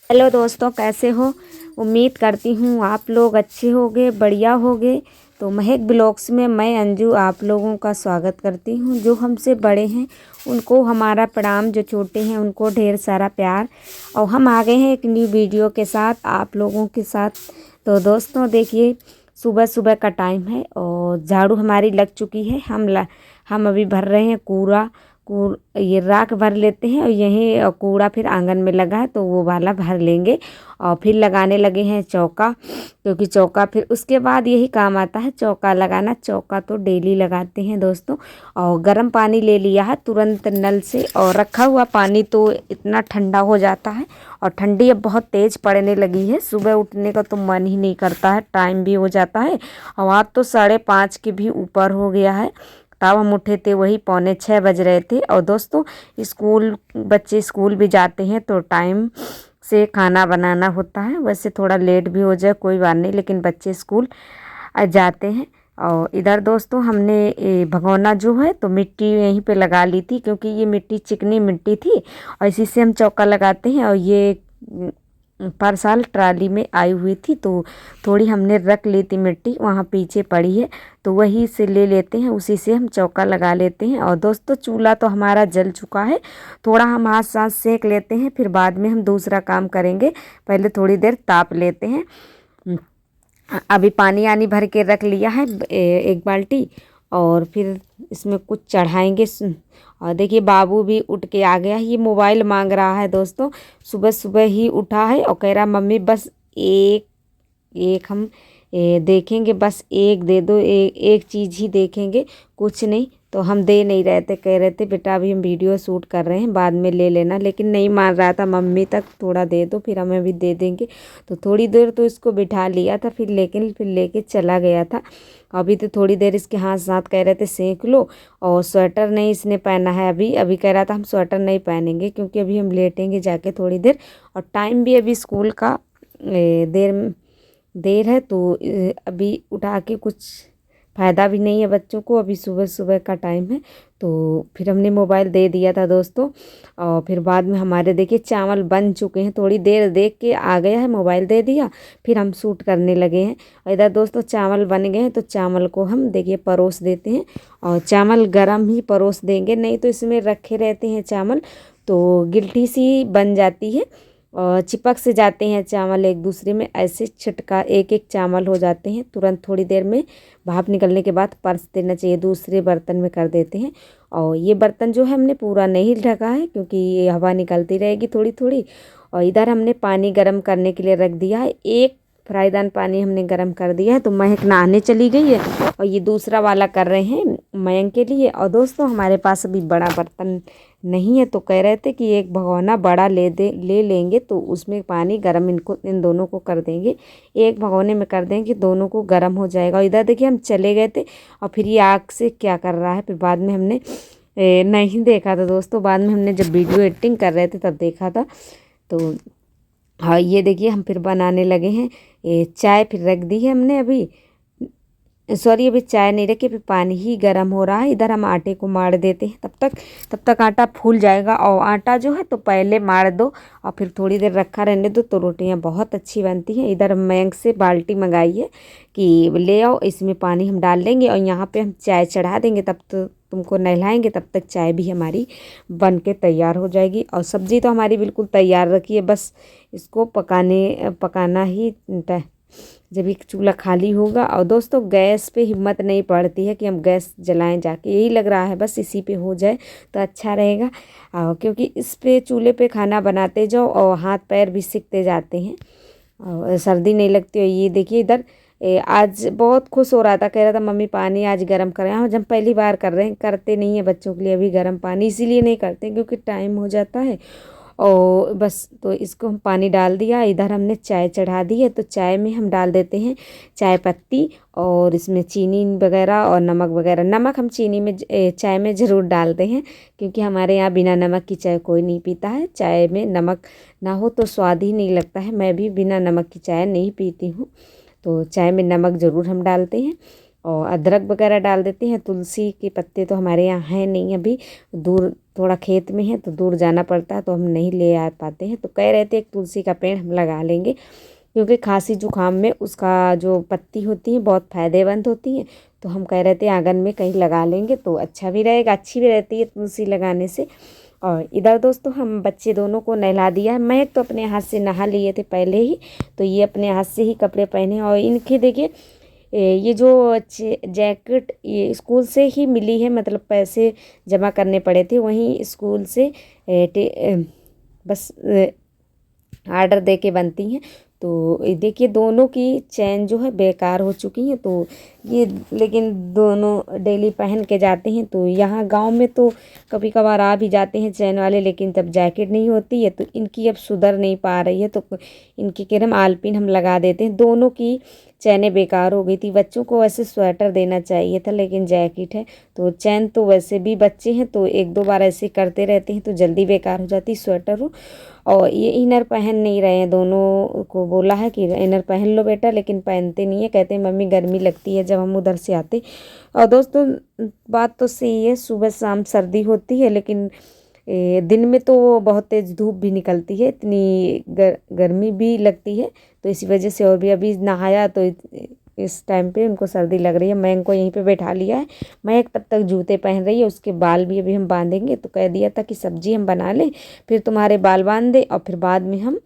Hello दोस्तों, कैसे हो। उम्मीद करती हूँ आप लोग अच्छे होंगे, बढ़िया होंगे। तो महक ब्लॉग्स में मैं अंजू आप लोगों का स्वागत करती हूँ। जो हमसे बड़े हैं उनको हमारा प्रणाम, जो छोटे हैं उनको ढेर सारा प्यार। और हम आ गए हैं एक न्यू वीडियो के साथ आप लोगों के साथ। तो दोस्तों देखिए, सुबह सुबह का टाइम है और झाड़ू हमारी लग चुकी है। हम अभी भर रहे हैं कूड़ा। ये राख भर लेते हैं और यही कूड़ा फिर आंगन में लगा है तो वो वाला भर लेंगे। और फिर लगाने लगे हैं चौका, क्योंकि चौका फिर उसके बाद यही काम आता है, चौका लगाना। चौका तो डेली लगाते हैं दोस्तों। और गर्म पानी ले लिया है तुरंत नल से, और रखा हुआ पानी तो इतना ठंडा हो जाता है। और ठंडी अब बहुत तेज़ पड़ने लगी है, सुबह उठने का तो मन ही नहीं करता है, टाइम भी हो जाता है। और आज तो 5:30 के भी ऊपर हो गया है। तब हम उठे थे वही 5:45 बज रहे थे। और दोस्तों बच्चे स्कूल भी जाते हैं तो टाइम से खाना बनाना होता है। वैसे थोड़ा लेट भी हो जाए कोई बात नहीं, लेकिन बच्चे स्कूल जाते हैं। और इधर दोस्तों हमने भगोना जो है तो मिट्टी यहीं पे लगा ली थी, क्योंकि ये मिट्टी चिकनी मिट्टी थी और इसी से हम चौका लगाते हैं। और ये पर साल ट्राली में आई हुई थी तो थोड़ी हमने रख ली थी मिट्टी, वहाँ पीछे पड़ी है तो वही से ले लेते हैं, उसी से हम चौका लगा लेते हैं। और दोस्तों चूल्हा तो हमारा जल चुका है, थोड़ा हम हाथ साथ सेक लेते हैं, फिर बाद में हम दूसरा काम करेंगे। पहले थोड़ी देर ताप लेते हैं। अभी पानी आनी भर के रख लिया है एक बाल्टी, और फिर इसमें कुछ चढ़ाएंगे। और देखिए बाबू भी उठ के आ गया है, ये मोबाइल मांग रहा है दोस्तों। सुबह सुबह ही उठा है और कह रहा मम्मी बस एक एक हम देखेंगे, बस एक दे दो, एक चीज़ ही देखेंगे, कुछ नहीं। तो हम दे नहीं रहे थे, कह रहे थे बेटा अभी हम वीडियो शूट कर रहे हैं, बाद में ले लेना, लेकिन नहीं मान रहा था। मम्मी तक थोड़ा दे दो फिर हमें भी दे देंगे। तो थोड़ी देर तो इसको बिठा लिया था, फिर लेके चला गया था। अभी तो थोड़ी देर इसके हाथ साथ कह रहे थे सेंक लो। और स्वेटर नहीं इसने पहना है, अभी अभी कह रहा था हम स्वेटर नहीं पहनेंगे क्योंकि अभी हम लेटेंगे जाके थोड़ी देर। और टाइम भी अभी स्कूल का देर है तो अभी उठा के कुछ फ़ायदा भी नहीं है बच्चों को, अभी सुबह सुबह का टाइम है। तो फिर हमने मोबाइल दे दिया था दोस्तों। और फिर बाद में हमारे देखिए चावल बन चुके हैं, थोड़ी देर देख के आ गया है, मोबाइल दे दिया, फिर हम शूट करने लगे हैं। और इधर दोस्तों चावल बन गए हैं तो चावल को हम देखिए परोस देते हैं। और चावल गरम ही परोस देंगे, नहीं तो इसमें रखे रहते हैं चावल तो गिल्टी सी बन जाती है और चिपक से जाते हैं चावल एक दूसरे में। ऐसे छिटका एक एक चावल हो जाते हैं तुरंत, थोड़ी देर में भाप निकलने के बाद परस देना चाहिए, दूसरे बर्तन में कर देते हैं। और ये बर्तन जो है हमने पूरा नहीं ढका है क्योंकि ये हवा निकलती रहेगी थोड़ी थोड़ी। और इधर हमने पानी गर्म करने के लिए रख दिया है, एक फ्राईदान पानी हमने गर्म कर दिया है। तो महक नहाने चली गई है और ये दूसरा वाला कर रहे हैं मयंक के लिए। और दोस्तों हमारे पास अभी बड़ा बर्तन नहीं है तो कह रहे थे कि एक भगोना बड़ा ले लेंगे तो उसमें पानी गर्म इन दोनों को कर देंगे, एक भगोने में कर देंगे, दोनों को गर्म हो जाएगा। और इधर देखिए हम चले गए थे और फिर ये आग से क्या कर रहा है, फिर बाद में हमने नहीं देखा था दोस्तों, बाद में हमने जब वीडियो एडिटिंग कर रहे थे तब देखा था। तो हाँ ये देखिए हम फिर बनाने लगे हैं। ये चाय फिर रख दी है हमने अभी, सॉरी अभी चाय नहीं रखी, अभी पानी ही गर्म हो रहा है। इधर हम आटे को मार देते हैं, तब तक आटा फूल जाएगा। और आटा जो है तो पहले मार दो और फिर थोड़ी देर रखा रहने दो तो रोटियां बहुत अच्छी बनती हैं। इधर मयंक से बाल्टी मंगाई है कि ले आओ, इसमें पानी हम डाल देंगे और यहाँ पे हम चाय चढ़ा देंगे, तब तो तुमको नहलाएंगे, तब तक चाय भी हमारी बन के तैयार हो जाएगी। और सब्ज़ी तो हमारी बिल्कुल तैयार रखी है, बस इसको पकाना ही जब एक चूल्हा खाली होगा। और दोस्तों गैस पे हिम्मत नहीं पड़ती है कि हम गैस जलाएं जाके, यही लग रहा है बस इसी पे हो जाए तो अच्छा रहेगा। क्योंकि इस पे चूल्हे पे खाना बनाते जाओ और हाथ पैर भी सिकते जाते हैं और सर्दी नहीं लगती। और ये देखिए इधर आज बहुत खुश हो रहा था, कह रहा था मम्मी पानी आज गर्म करें। हाँ जब पहली बार कर रहे हैं, करते नहीं है बच्चों के लिए अभी गर्म पानी, इसीलिए नहीं करते क्योंकि टाइम हो जाता है। और बस तो इसको हम पानी डाल दिया, इधर हमने चाय चढ़ा दी है। तो चाय में हम डाल देते हैं चाय पत्ती और इसमें चीनी वगैरह और नमक वगैरह। नमक हम चाय में ज़रूर डालते हैं क्योंकि हमारे यहाँ बिना नमक की चाय कोई नहीं पीता है, चाय में नमक ना हो तो स्वाद ही नहीं लगता है। मैं भी बिना नमक की चाय नहीं पीती हूँ, तो चाय में नमक ज़रूर हम डालते हैं। और अदरक वगैरह डाल देते हैं। तुलसी के पत्ते तो हमारे यहाँ हैं नहीं, अभी दूर थोड़ा खेत में है तो दूर जाना पड़ता है, तो हम नहीं ले आ पाते हैं। तो कह रहे थे एक तुलसी का पेड़ हम लगा लेंगे, क्योंकि खांसी जुकाम में उसका जो पत्ती होती है बहुत फ़ायदेमंद होती है। तो हम कह रहे थे आंगन में कहीं लगा लेंगे तो अच्छा भी रहेगा, अच्छी भी रहती है तुलसी लगाने से। और इधर दोस्तों हम बच्चे दोनों को नहला दिया है। मैं तो अपने हाथ से नहा लिए थे पहले ही, तो ये अपने हाथ से ही कपड़े पहने। और इनके देखिए ये जो जैकेट ये स्कूल से ही मिली है, मतलब पैसे जमा करने पड़े थे वहीं स्कूल से बस आर्डर दे के बनती हैं। तो देखिए दोनों की चैन जो है बेकार हो चुकी है। तो ये लेकिन दोनों डेली पहन के जाते हैं। तो यहाँ गांव में तो कभी कभार आ भी जाते हैं चैन वाले, लेकिन जब जैकेट नहीं होती है तो इनकी अब सुधर नहीं पा रही है। तो इनकी कह रहे हम आलपिन हम लगा देते हैं। दोनों की चैनें बेकार हो गई थी। बच्चों को वैसे स्वेटर देना चाहिए था, लेकिन जैकेट है तो चैन तो वैसे भी बच्चे हैं तो एक दो बार ऐसे करते रहते हैं तो जल्दी बेकार हो जाती स्वेटर हो। और ये इनर पहन नहीं रहे हैं, दोनों को बोला है कि इनर पहन लो बेटा, लेकिन पहनते नहीं है। कहते हैं मम्मी गर्मी लगती है जब हम उधर से आते। और दोस्तों बात तो सही है, सुबह शाम सर्दी होती है, लेकिन दिन में तो बहुत तेज़ धूप भी निकलती है, इतनी गर्मी भी लगती है। तो इसी वजह से और भी अभी नहाया तो इस टाइम पे उनको सर्दी लग रही है। मैं इनको यहीं पे बैठा लिया है। मैं तब तक जूते पहन रही है, उसके बाल भी अभी हम बांधेंगे। तो कह दिया था कि सब्जी हम बना लें, फिर तुम्हारे बाल बांध दें और फिर बाद में हम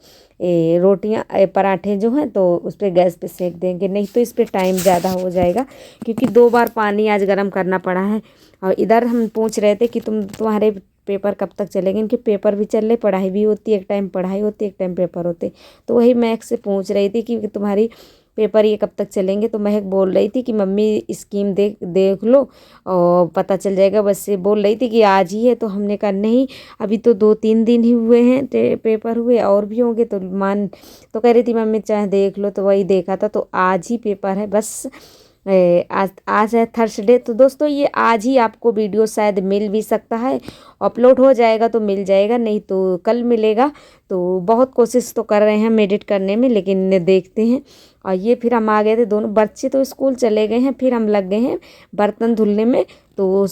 रोटियां पराठे जो हैं तो उस पर गैस पे सेक देंगे। नहीं तो इस पर टाइम ज़्यादा हो जाएगा, क्योंकि 2 बार पानी आज गर्म करना पड़ा है। और इधर हम पूछ रहे थे कि तुम्हारे पेपर कब तक चलेंगे। इनके पेपर भी चल रहे, पढ़ाई भी होती है, एक टाइम पढ़ाई होती है एक टाइम पेपर होते। तो वही महक से पूछ रही थी कि तुम्हारी पेपर ये कब तक चलेंगे। तो महक बोल रही थी कि मम्मी स्कीम देख लो और पता चल जाएगा। बस ये बोल रही थी कि आज ही है, तो हमने कहा नहीं अभी तो 2-3 दिन ही हुए हैं पेपर हुए, और भी होंगे। तो कह रही थी मम्मी चाहे देख लो, तो वही देखा था तो आज ही पेपर है बस। आज है थर्सडे। तो दोस्तों ये आज ही आपको वीडियो शायद मिल भी सकता है, अपलोड हो जाएगा तो मिल जाएगा, नहीं तो कल मिलेगा। तो बहुत कोशिश तो कर रहे हैं हम एडिट करने में, लेकिन देखते हैं। और ये फिर हम आ गए थे, दोनों बच्चे तो स्कूल चले गए हैं, फिर हम लग गए हैं बर्तन धुलने में। तो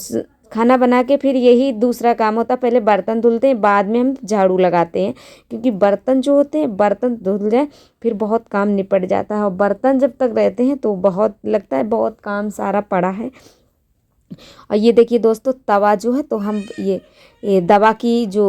खाना बना के फिर यही दूसरा काम होता है, पहले बर्तन धुलते हैं बाद में हम झाड़ू लगाते हैं, क्योंकि बर्तन जो होते हैं बर्तन धुल जाए फिर बहुत काम निपट जाता है। और बर्तन जब तक रहते हैं तो बहुत लगता है बहुत काम सारा पड़ा है। और ये देखिए दोस्तों तवा जो है, तो हम ये दवा की जो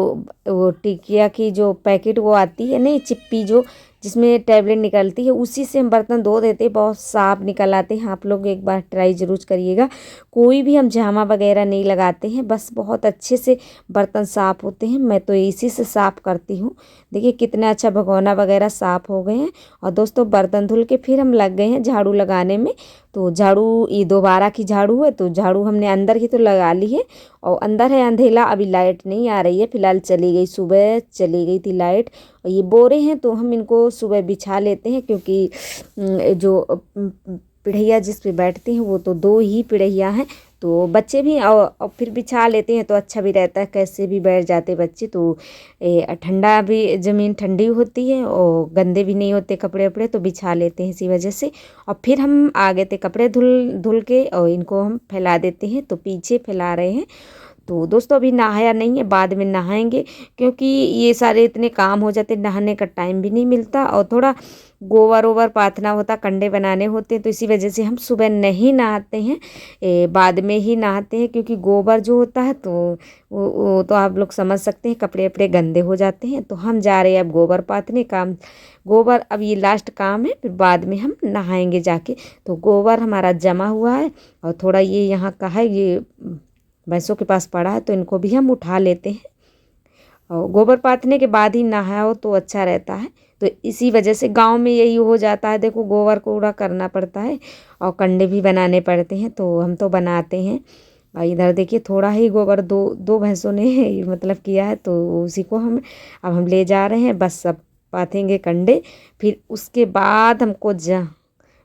वो टिकिया की जो पैकेट वो आती है नहीं, चिप्पी जो जिसमें टैबलेट निकलती है, उसी से हम बर्तन धो देते हैं, बहुत साफ निकल आते हैं। आप लोग एक बार ट्राई ज़रूर करिएगा। कोई भी हम झामा वगैरह नहीं लगाते हैं, बस बहुत अच्छे से बर्तन साफ़ होते हैं। मैं तो इसी से साफ़ करती हूँ। देखिए कितना अच्छा भगोना वगैरह साफ़ हो गए हैं। और दोस्तों बर्तन धुल के फिर हम लग गए हैं झाड़ू लगाने में। तो झाड़ू ये दोबारा की झाड़ू है, तो झाड़ू हमने अंदर की तो लगा ली है। और अंदर है अंधेला, अभी लाइट नहीं आ रही है फिलहाल, चली गई, सुबह चली गई थी लाइट। और ये बोरे हैं तो हम इनको सुबह बिछा लेते हैं, क्योंकि जो पिढ़ैया जिस पे बैठती हैं वो तो 2 ही पिढ़ैया हैं। तो बच्चे भी और फिर बिछा लेते हैं तो अच्छा भी रहता है, कैसे भी बैठ जाते बच्चे। तो ठंडा भी ज़मीन ठंडी होती है और गंदे भी नहीं होते कपड़े वपड़े, तो बिछा लेते हैं इसी वजह से। और फिर हम आ गए थे कपड़े धुल के, और इनको हम फैला देते हैं, तो पीछे फैला रहे हैं। तो दोस्तों अभी नहाया नहीं है, बाद में नहाएंगे, क्योंकि ये सारे इतने काम हो जाते, नहाने का टाइम भी नहीं मिलता। और थोड़ा गोबर ओवर पाथना होता, कंडे बनाने होते हैं, तो इसी वजह से हम सुबह नहीं नहाते हैं, बाद में ही नहाते हैं। क्योंकि गोबर जो होता है तो वो तो आप लोग समझ सकते हैं, कपड़े वपड़े गंदे हो जाते हैं। तो हम जा रहे हैं अब गोबर पाथने, काम गोबर अब ये लास्ट काम है, फिर बाद में हम नहाएंगे जाके। तो गोबर हमारा जमा हुआ है, और थोड़ा ये यहाँ का है, ये भैंसों के पास पड़ा है, तो इनको भी हम उठा लेते हैं। और गोबर पाथने के बाद ही नहाओ तो अच्छा रहता है। तो इसी वजह से गांव में यही हो जाता है, देखो गोबर कूड़ा करना पड़ता है और कंडे भी बनाने पड़ते हैं, तो हम तो बनाते हैं। और इधर देखिए थोड़ा ही गोबर दो भैंसों ने मतलब किया है, तो उसी को हम ले जा रहे हैं, बस सब पाथेंगे कंडे। फिर उसके बाद हमको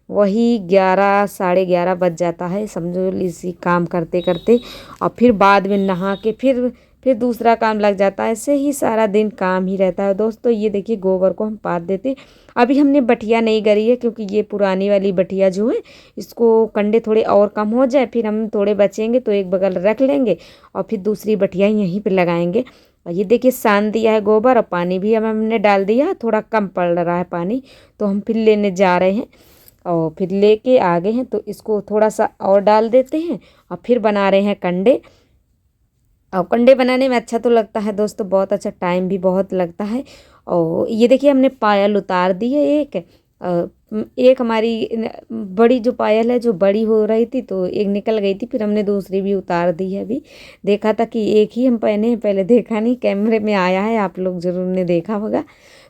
वही 11 साढ़े 11 बज जाता है समझो, इसी काम करते करते। और फिर बाद में नहा के फिर फिर दूसरा काम लग जाता है, ऐसे ही सारा दिन काम ही रहता है दोस्तों। ये देखिए गोबर को हम पात देते। अभी हमने बटिया नहीं करी है क्योंकि ये पुरानी वाली बटिया जो है इसको कंडे थोड़े और कम हो जाए, फिर हम थोड़े बचेंगे तो एक बगल रख लेंगे और फिर दूसरी बटिया यहीं पे लगाएंगे। और ये देखिए सान दिया है गोबर और पानी भी हमने डाल दिया, थोड़ा कम पड़ रहा है पानी, तो हम फिर लेने जा रहे हैं और फिर लेके आ गए हैं। तो इसको थोड़ा सा और डाल देते हैं और फिर बना रहे हैं कंडे। और कंडे बनाने में अच्छा तो लगता है दोस्तों, बहुत अच्छा, टाइम भी बहुत लगता है। और ये देखिए हमने पायल उतार दी है एक हमारी बड़ी जो पायल है जो बड़ी हो रही थी तो एक निकल गई थी, फिर हमने दूसरी भी उतार दी है। अभी देखा था कि एक ही हम पहने हैं, पहले देखा नहीं, कैमरे में आया है, आप लोग ज़रूर ने देखा होगा।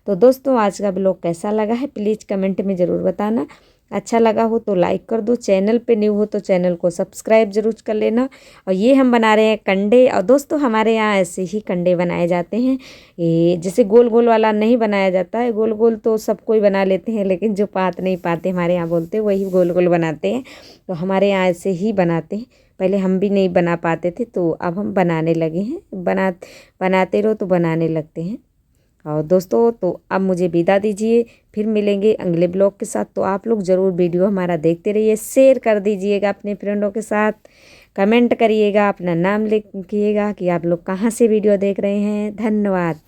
तो दोस्तों आज का ब्लॉग कैसा लगा है प्लीज़ कमेंट में ज़रूर बताना। अच्छा लगा हो तो लाइक कर दो, चैनल पे न्यू हो तो चैनल को सब्सक्राइब जरूर कर लेना। और ये हम बना रहे हैं कंडे। और दोस्तों हमारे यहाँ ऐसे ही कंडे बनाए जाते हैं, ये जैसे गोल गोल वाला नहीं बनाया जाता है, गोल गोल तो सब कोई बना लेते हैं, लेकिन जो पात नहीं पाते हमारे यहाँ बोलते हैं वही गोल गोल बनाते हैं। तो हमारे यहाँ ऐसे ही बनाते हैं, पहले हम भी नहीं बना पाते थे तो अब हम बनाने लगे हैं, बनाते रहो तो बनाने लगते हैं। और दोस्तों तो अब मुझे विदा दीजिए, फिर मिलेंगे अगले ब्लॉग के साथ। तो आप लोग ज़रूर वीडियो हमारा देखते रहिए, शेयर कर दीजिएगा अपने फ्रेंडों के साथ, कमेंट करिएगा, अपना नाम लिखिएगा कि आप लोग कहाँ से वीडियो देख रहे हैं। धन्यवाद।